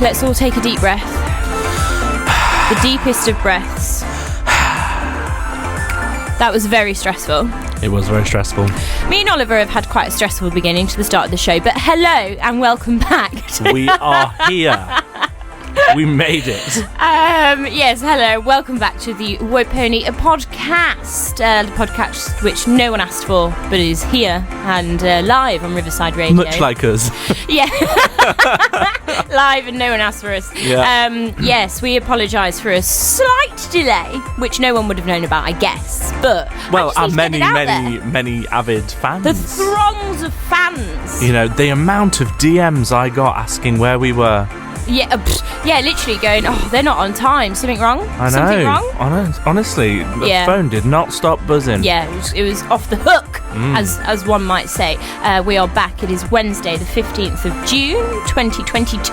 let's all take a deep breath. The deepest of breaths. That was very stressful. It was very stressful. Me and Oliver have had quite a stressful beginning to the start of the show, but hello and welcome back. We are here. We made it. Yes, hello. Welcome back to the Woke Pony podcast. The podcast which no one asked for, but is here and live on Riverside Radio. Much like us. Yeah. Live and no one asked for us. Yeah. Yes, we apologise for a slight delay, which no one would have known about, I guess. But well, our many avid fans. The throngs of fans. You know, the amount of DMs I got asking where we were. Yeah, literally going, oh, they're not on time. Something wrong? I know. Something wrong? Honestly, the phone did not stop buzzing. Yeah, it was off the hook, as one might say. We are back. It is Wednesday, the 15th of June, 2022.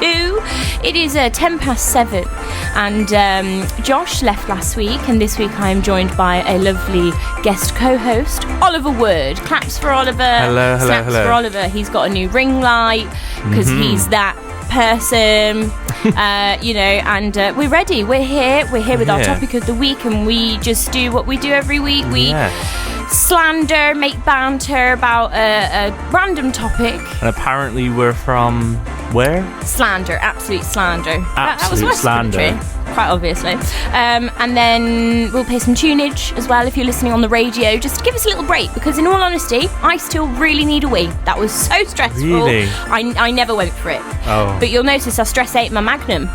It is 7:10, and Josh left last week, and this week I am joined by a lovely guest co-host, Oliver Word. Claps for Oliver. Hello. For Oliver. He's got a new ring light, because he's that person, and we're ready. We're here with our topic of the week, and we just do what we do every week. We slander, make banter about a random topic. And apparently we're from where? Slander, absolute slander. That was West slander. Country, quite obviously. And then we'll play some tunage as well if you're listening on the radio. Just give us a little break, because in all honesty, I still really need a wee. That was so stressful. Really? I never went for it. Oh. But you'll notice I stress ate my Magnum.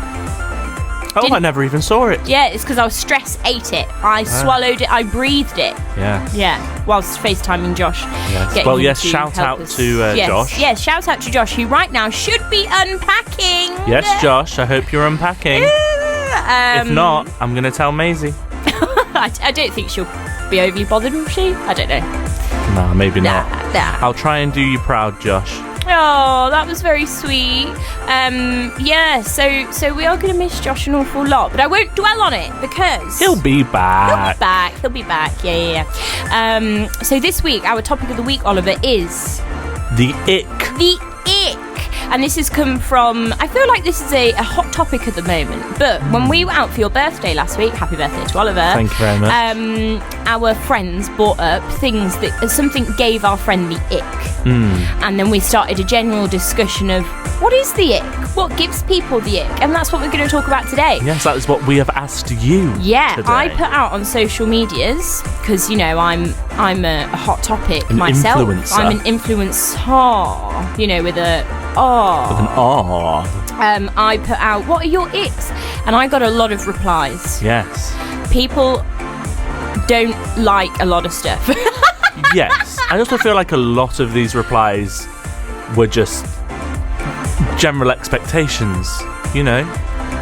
I never even saw it. Yeah, it's because I was stress ate it. I swallowed it. I breathed it. Yeah. Whilst FaceTiming Josh. Yes. Well, yes, shout out to Josh. Yes, shout out to Josh, who right now should be unpacking. Yes, Josh, I hope you're unpacking. If not, I'm going to tell Maisie. I don't think she'll be overly bothered, will she? I don't know. Nah, maybe not. Nah. I'll try and do you proud, Josh. Oh, that was very sweet. So we are going to miss Josh an awful lot, but I won't dwell on it because he'll be back. He'll be back. Yeah. So this week, our topic of the week, Oliver, is the ick. The ick. And this has come from, I feel like this is a hot topic at the moment, but when we were out for your birthday last week, happy birthday to Oliver. Thank you very much. Our friends brought up things that something gave our friend the ick. And then we started a general discussion of what is the ick? What gives people the ick? And that's what we're going to talk about today. Yes, that is what we have asked you. Yeah, today. I put out on social medias because I'm a hot topic myself. Influencer. I'm an influencer, with a with an R. I put out, what are your icks? And I got a lot of replies. Yes. People don't like a lot of stuff. Yes. I also feel like a lot of these replies were just general expectations,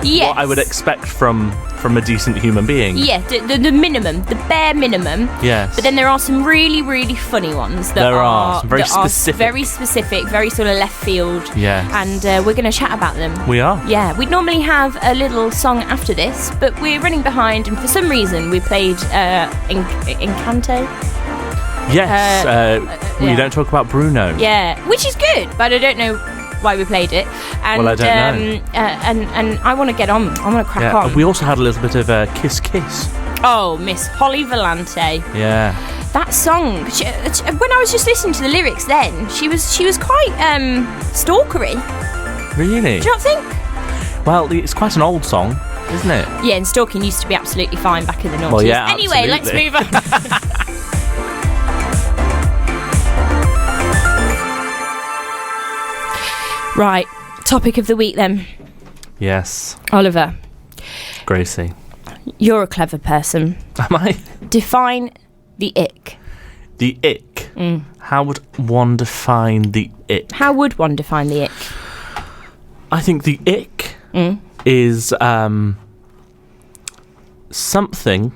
Yes. What I would expect from a decent human being. Yeah, the minimum, the bare minimum. Yes. But then there are some really, really funny ones that are very specific. Very specific, very sort of left field. Yes. And we're going to chat about them. We are. Yeah, we'd normally have a little song after this, but we're running behind, and for some reason we played Encanto. Yes. We don't talk about Bruno. Yeah, which is good, but I don't know why we played it. And, well, I don't know. And I want to get on. I want to crack on. We also had a little bit of a Kiss Kiss. Oh, Miss Holly Valente. Yeah. That song. When I was just listening to the lyrics, then she was quite stalkery. Really? Do you not think? Well, it's quite an old song, isn't it? Yeah, and stalking used to be absolutely fine back in the 90s. Well, yeah, anyway, let's move on. Right, topic of the week then. Yes. Oliver. Gracie. You're a clever person. Am I? Define the ick. The ick? How would one define the ick? How would one define the ick? I think the ick is something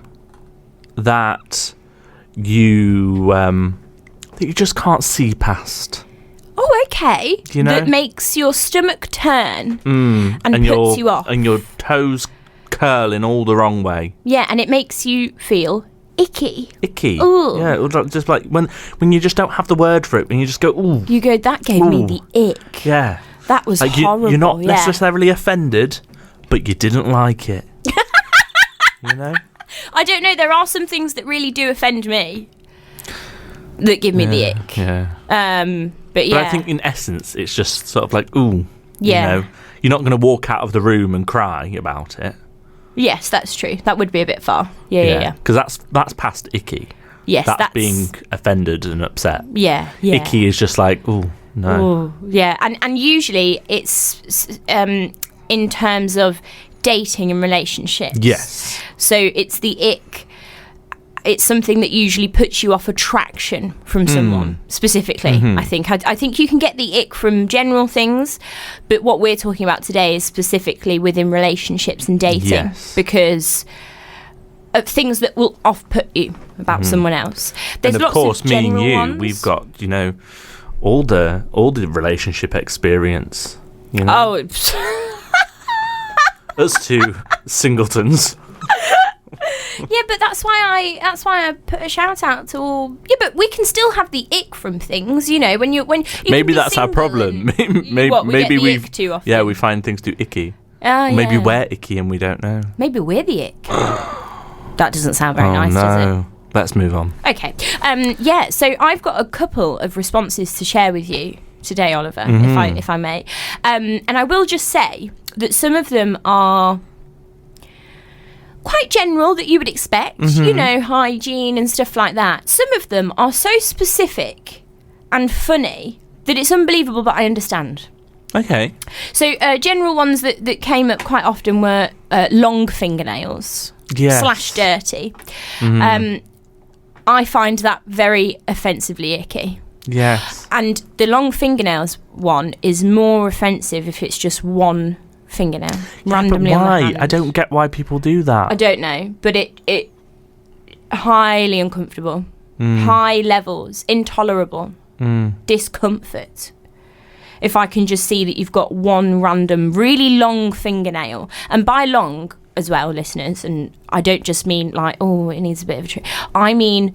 that you just can't see past. Oh, okay. You know? That makes your stomach turn and puts you off. And your toes curl in all the wrong way. Yeah, and it makes you feel icky. Icky. Ooh. Yeah, just like when you just don't have the word for it, when you just go, ooh. You go, that gave me the ick. Yeah. That was horrible. You're not necessarily offended, but you didn't like it. You know? I don't know. There are some things that really do offend me that give me the ick. Yeah. But I think in essence, it's just sort of like, ooh. Yeah. You know, you're not going to walk out of the room and cry about it. Yes, that's true. That would be a bit far. Yeah. Because that's past icky. Yes, that's being offended and upset. Yeah. Icky is just like, ooh, no. Ooh, yeah, and usually it's in terms of dating and relationships. Yes. So it's the ick. It's something that usually puts you off attraction from someone specifically. Mm-hmm. I think you can get the ick from general things, but what we're talking about today is specifically within relationships and dating, because of things that will off-put you about someone else. There's and of lots course, of general me and you, ones. we've got all the relationship experience. You know? Us two singletons. Yeah, but that's why I put a shout out to all. Yeah, but we can still have the ick from things, you know. When you maybe that's our problem. Maybe we too often. Yeah, we find things too icky. Maybe we're icky and we don't know. Maybe we're the ick. That doesn't sound very nice, does it? Let's move on. Okay. So I've got a couple of responses to share with you today, Oliver, if I may. And I will just say that some of them are quite general that you would expect, you know, hygiene and stuff like that. Some of them are so specific and funny that it's unbelievable, but I understand. Okay. So general ones that came up quite often were long fingernails. Yes. / dirty. I find that very offensively icky. Yes. And the long fingernails one is more offensive if it's just one fingernail randomly but why? on the hand. I don't get why people do that. I don't know, but it highly uncomfortable, high levels, intolerable, discomfort. If I can just see that you've got one random really long fingernail, and by long as well, listeners, and I don't just mean like, oh, it needs a bit of a trim. I mean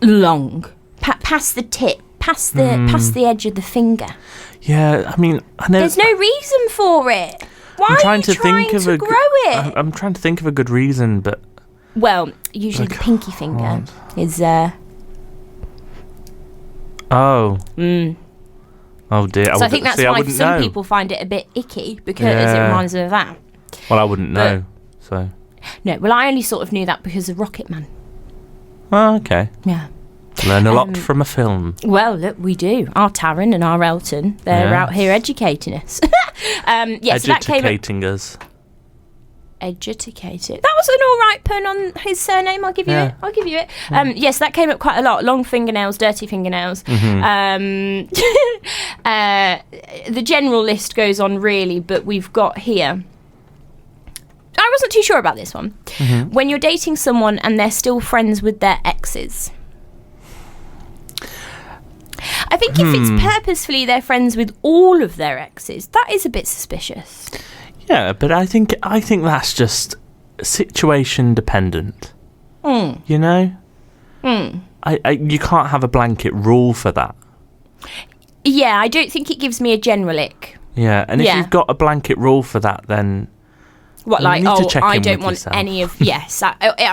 long, past the tip, past the edge of the finger. Yeah, I mean, I know there's no reason for it. Why are you trying to grow it? I'm trying to think of a good reason, but well, usually the pinky finger is Oh dear. So I think that's why some people find it a bit icky because it reminds them of that. Well, I wouldn't know. So no, well, I only sort of knew that because of Rocket Man. Oh, okay. Yeah. Learn a lot from a film. Well, look, we do. Our Taron and our Elton, they're out here educating us. Educating us. Educated. That was an all right pun on his surname. I'll give you it. Yes, that came up quite a lot. Long fingernails, dirty fingernails. The general list goes on really, but we've got here. I wasn't too sure about this one. When you're dating someone and they're still friends with their exes. I think if it's purposefully they're friends with all of their exes, that is a bit suspicious. Yeah, but I think that's just situation dependent. You know? You can't have a blanket rule for that. Yeah, I don't think it gives me a general ick. Yeah, and if you've got a blanket rule for that, then what, like, I don't want yourself. any of... Yes,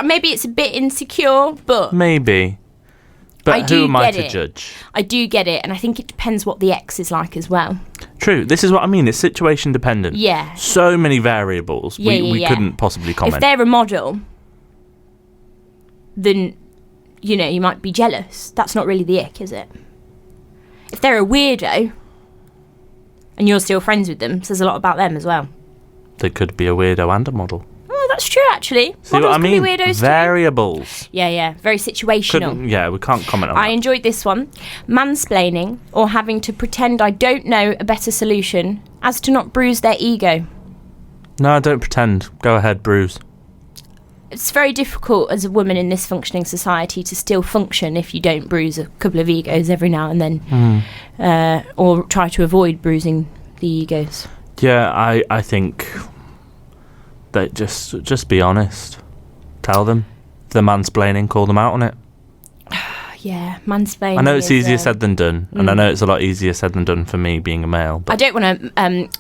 maybe it's a bit insecure, but... Maybe. But who am I to judge? I do get it, and I think it depends what the ex is like as well. True. This is what I mean. It's situation dependent. Yeah. So many variables. We couldn't possibly comment. If they're a model, then, you know, you might be jealous. That's not really the ick, is it? If they're a weirdo, and you're still friends with them, says a lot about them as well. They could be a weirdo and a model. Oh, that's true, actually. See Models what I mean? Can be weirdos Variables. Too. Yeah, very situational. We can't comment on that. I enjoyed this one. Mansplaining or having to pretend I don't know a better solution as to not bruise their ego. No, don't pretend. Go ahead, bruise. It's very difficult as a woman in this functioning society to still function if you don't bruise a couple of egos every now and then. Or try to avoid bruising the egos. Yeah, I think that just be honest. Tell them. If they're mansplaining, call them out on it. Yeah, mansplaining. I know it's easier said than done, and I know it's a lot easier said than done for me being a male. But I don't want to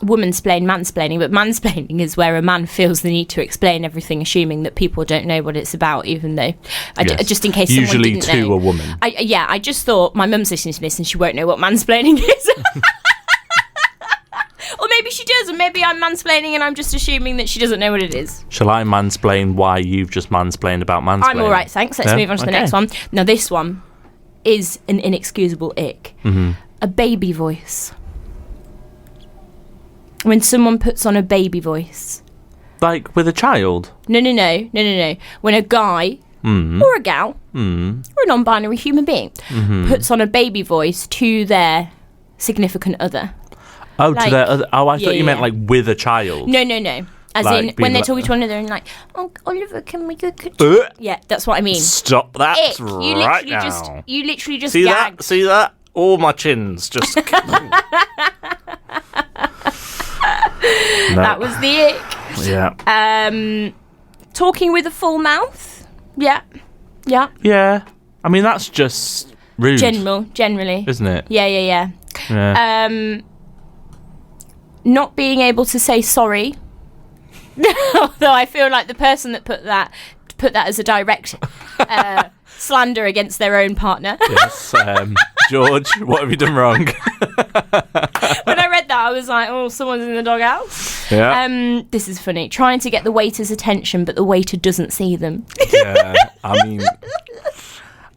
womansplain mansplaining, but mansplaining is where a man feels the need to explain everything, assuming that people don't know what it's about, even though, just in case someone didn't know. Usually to a woman. I just thought my mum's listening to this and she won't know what mansplaining is. Or maybe she does, and maybe I'm mansplaining and I'm just assuming that she doesn't know what it is. Shall I mansplain why you've just mansplained about mansplaining? I'm all right, thanks. Let's move on to the next one. Now, this one is an inexcusable ick. Mm-hmm. A baby voice. When someone puts on a baby voice. Like with a child? No. When a guy or a gal or a non-binary human being puts on a baby voice to their significant other. Oh, like, to their other. Oh, I thought you meant like with a child. No. As like, in when they're talking to one another and like, oh, Oliver, can we go? Yeah, that's what I mean. Stop that Ick. right now. You literally just see gagged. That? See that? All my chins just. No. That was the ick. Yeah. Talking with a full mouth. Yeah. Yeah. I mean, that's just rude. Generally. Isn't it? Yeah. Not being able to say sorry. Although I feel like the person that put that as a direct slander against their own partner. Yes. George, what have you done wrong? When I read that, I was like, oh, someone's in the doghouse. Yeah. This is funny. Trying to get the waiter's attention, but the waiter doesn't see them. Yeah. I mean,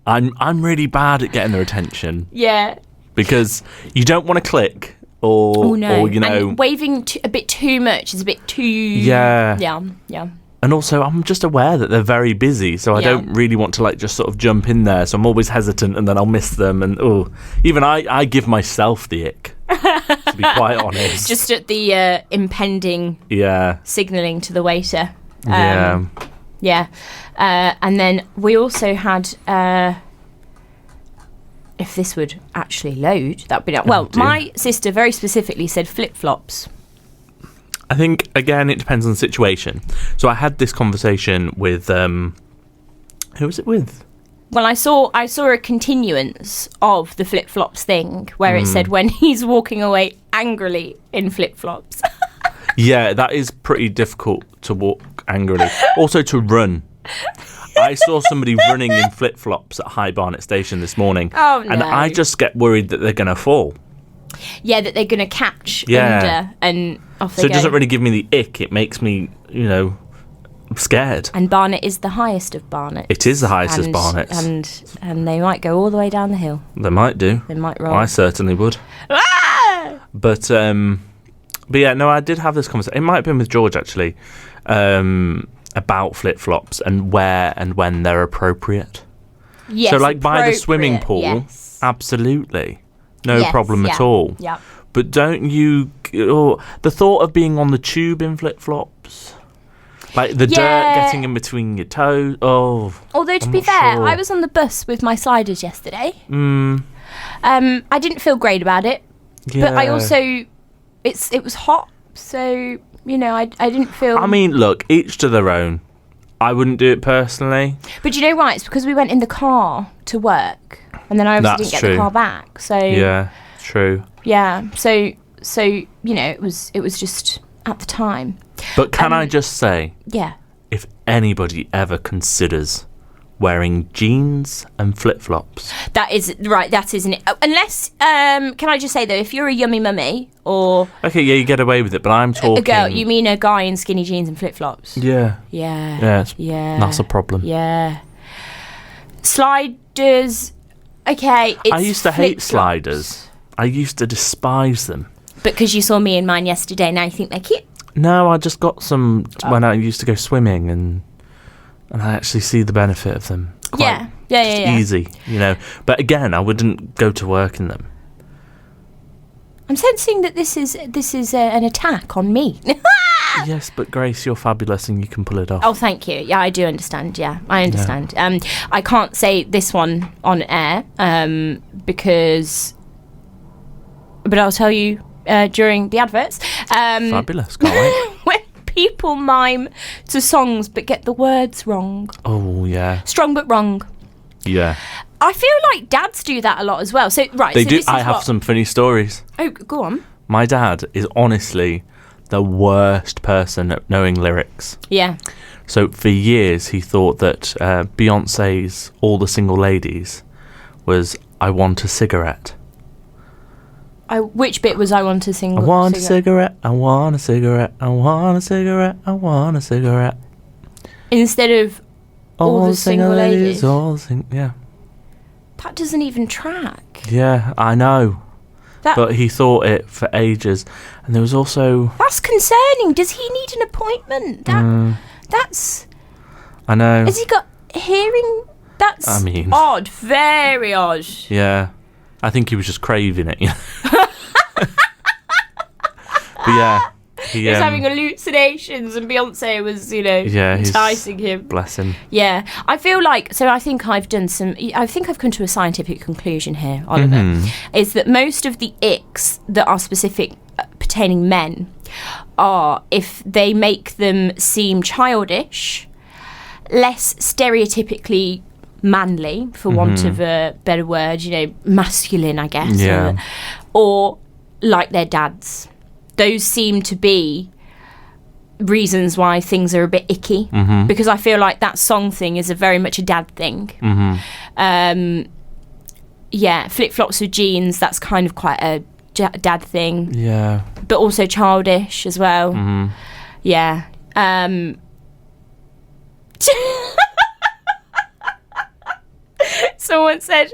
I'm really bad at getting their attention. Yeah. Because you don't want to click. Or you know, and waving a bit too much is a bit too. Yeah. And also, I'm just aware that they're very busy, so I don't really want to like just sort of jump in there. So I'm always hesitant, and then I'll miss them. And even I give myself the ick, to be quite honest. Just at the impending signalling to the waiter. And then we also had. If this would actually load, that'd be my sister very specifically said flip-flops. I think again it depends on the situation. So I had this conversation with who was it with? Well, I saw a continuance of the flip-flops thing where it said when he's walking away angrily in flip-flops. Yeah, that is pretty difficult to walk angrily. Also to run. I saw somebody running in flip-flops at High Barnet Station this morning. Oh, no. And I just get worried that they're going to fall. Yeah, that they're going to catch under and off they go. So it doesn't really give me the ick. It makes me, scared. And Barnet is the highest of Barnet. It is the highest of Barnet. And they might go all the way down the hill. They might do. They might roll. I certainly would. Ah! But yeah, no, I did have this conversation. It might have been with George, actually. About flip-flops and where and when they're appropriate. Yes, so like by the swimming pool, absolutely. No problem at all. Yeah. But don't you... the thought of being on the tube in flip-flops, like the dirt getting in between your toes, Although to be fair, I was on the bus with my sliders yesterday. I didn't feel great about it. Yeah. But I also... It was hot, so... I didn't feel... I mean, look, each to their own. I wouldn't do it personally. But you know why? It's because we went in the car to work. And then I obviously didn't get the car back. So yeah, true. Yeah, so it was just at the time. But can I just say... Yeah. If anybody ever considers wearing jeans and flip-flops... That is isn't it? Unless, can I just say though, if you're a yummy mummy or... Okay, yeah, you get away with it, but I'm talking... A girl, you mean a guy in skinny jeans and flip-flops? Yeah. Yeah. Yeah, that's a problem. Yeah. Sliders, okay, it's I used to hate sliders. I used to despise them. Because you saw me in mine yesterday, now you think they're cute? No, I just got some when I used to go swimming and I actually see the benefit of them. Yeah. Easy, But again, I wouldn't go to work in them. I'm sensing that this is an attack on me. Yes, but Grace, you're fabulous and you can pull it off. Oh, thank you. Yeah, I do understand. Yeah, I understand. Yeah. I can't say this one on air because... But I'll tell you during the adverts. Fabulous, can't wait. When people mime to songs but get the words wrong. Oh, yeah. Strong but wrong. Yeah. I feel like dads do that a lot as well. So right, They so do. This is I have some funny stories. Oh, go on. My dad is honestly the worst person at knowing lyrics. Yeah. So for years he thought that Beyonce's All the Single Ladies was I Want a Cigarette. Which bit was I Want a Single? I want a cigarette, I want a cigarette, I want a cigarette, I want a cigarette. Instead of All the Single Ladies. Yeah. That doesn't even track. Yeah, I know. But he thought it for ages. And there was also... That's concerning. Does he need an appointment? That's... I know. Has he got hearing? That's odd. Very odd. Yeah. I think he was just craving it. But yeah. He was having hallucinations and Beyonce was, enticing him. Bless him. Yeah. I feel like, I think I've come to a scientific conclusion here, Oliver, is that most of the icks that are specific pertaining men are if they make them seem childish, less stereotypically manly, for want of a better word, masculine, I guess. Yeah. Or like their dads. Those seem to be reasons why things are a bit icky, because I feel like that song thing is very much a dad thing. Flip-flops with jeans, that's kind of quite a dad thing. Yeah. But also childish as well. Yeah. Someone said,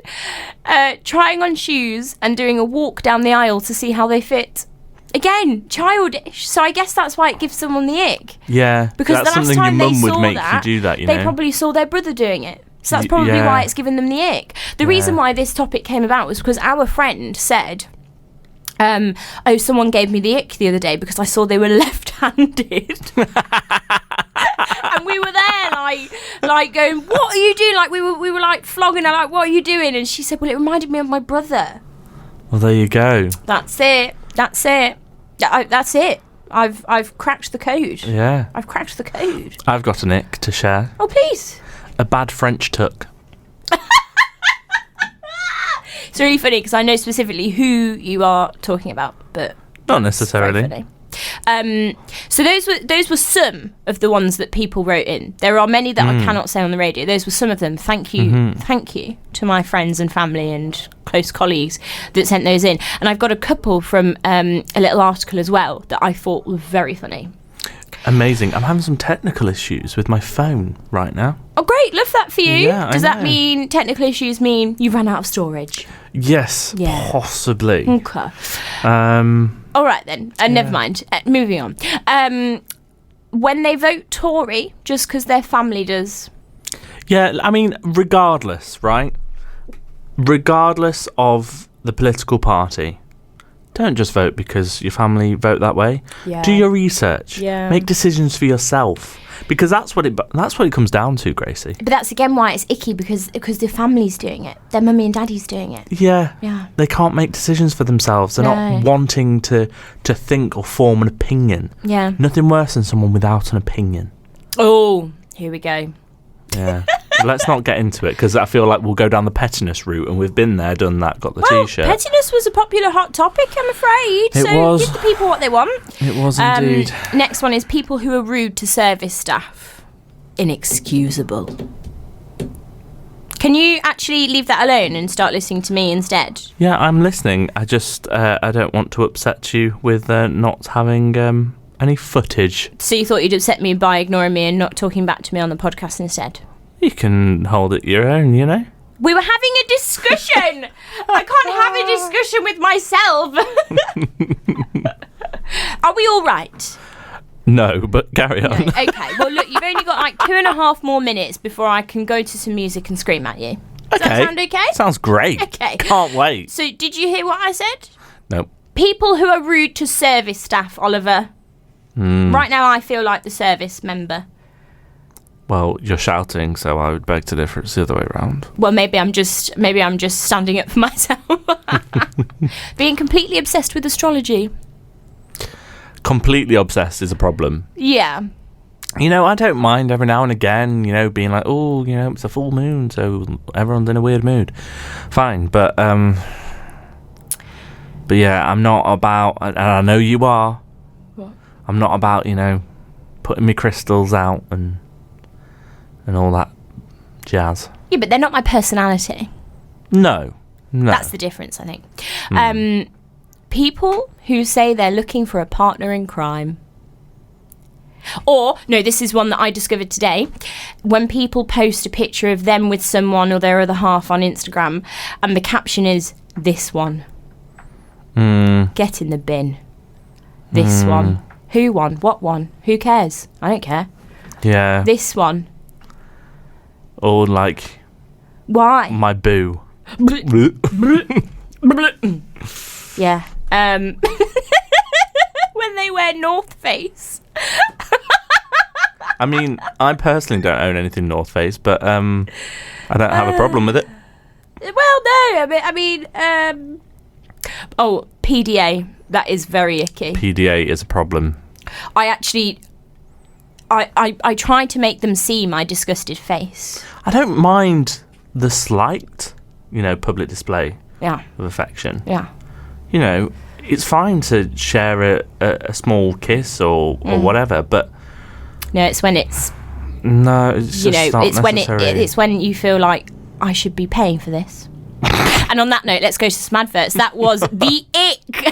trying on shoes and doing a walk down the aisle to see how they fit. Again, childish. So I guess that's why it gives someone the ick. Yeah, because that's the last something time your they mum would saw make that, you do that. They probably saw their brother doing it. So that's probably why it's given them the ick. The reason why this topic came about was because our friend said, someone gave me the ick the other day because I saw they were left-handed. And we were there, like going, what are you doing? Like, we were like flogging her, like, what are you doing? And she said, well, it reminded me of my brother. Well, there you go. That's it. That's it. I've cracked the code. Yeah. I've cracked the code. I've got an ick to share. Oh, please. A bad French tuck. It's really funny because I know specifically who you are talking about, but not necessarily. So those were some of the ones that people wrote in. There are many that I cannot say on the radio. Those were some of them. Thank you to my friends and family and close colleagues that sent those in. And I've got a couple from a little article as well that I thought were very funny. Amazing. I'm having some technical issues with my phone right now. Oh, great. Love that for you. Yeah, Does that mean technical issues mean you ran out of storage? Yes, possibly. Okay. All right, then. Never mind. Moving on. When they vote Tory, just because their family does. Yeah, I mean, regardless, right? Regardless of the political party, don't just vote because your family vote that way. Yeah. Do your research. Yeah. Make decisions for yourself. Because that's what it comes down to, Gracie. But that's again why it's icky, because the family's doing it. Their mummy and daddy's doing it. Yeah. Yeah. They can't make decisions for themselves. They're not wanting to think or form an opinion. Yeah. Nothing worse than someone without an opinion. Oh, here we go. Yeah. Let's not get into it, because I feel like we'll go down the pettiness route, and we've been there, done that, got the T-shirt. Pettiness was a popular hot topic, I'm afraid. It was. Give the people what they want. It was indeed. Next one is people who are rude to service staff. Inexcusable. Can you actually leave that alone and start listening to me instead? Yeah, I'm listening. I just I don't want to upset you with not having any footage. So you thought you'd upset me by ignoring me and not talking back to me on the podcast instead? You can hold it your own, you know. We were having a discussion. I can't have a discussion with myself. Are we all right? No, but carry on. No. Okay, well, look, you've only got like 2.5 more minutes before I can go to some music and scream at you. Does that sound okay? Sounds great. Okay. Can't wait. So, did you hear what I said? Nope. People who are rude to service staff, Oliver. Right now, I feel like the service member. Well, you're shouting, so I would beg to differ. It's the other way around. Well, maybe I'm just standing up for myself. Being completely obsessed with astrology. Completely obsessed is a problem. Yeah. You know, I don't mind every now and again, you know, being like, oh, you know, it's a full moon, so everyone's in a weird mood. Fine, but yeah, I'm not about, and I know you are. What? I'm not about, you know, putting my crystals out and all that jazz. Yeah, but they're not my personality. No. That's the difference, I think. People who say they're looking for a partner in crime. Or, no, this is one that I discovered today. When people post a picture of them with someone or their other half on Instagram, and the caption is, this one. Get in the bin. This one. Who won? What one? Who cares? I don't care. Yeah. This one. Or like... Why? My boo. Yeah. When they wear North Face. I mean, I personally don't own anything North Face, but I don't have a problem with it. Well, no. I mean, PDA. That is very icky. PDA is a problem. I try to make them see my disgusted face. I don't mind the slight, you know, public display of affection. Yeah. You know, it's fine to share a small kiss or whatever, but... No, it's when it's... No, it's just not necessary. It's when you feel like, I should be paying for this. And on that note, let's go to some adverts. That was The Ick.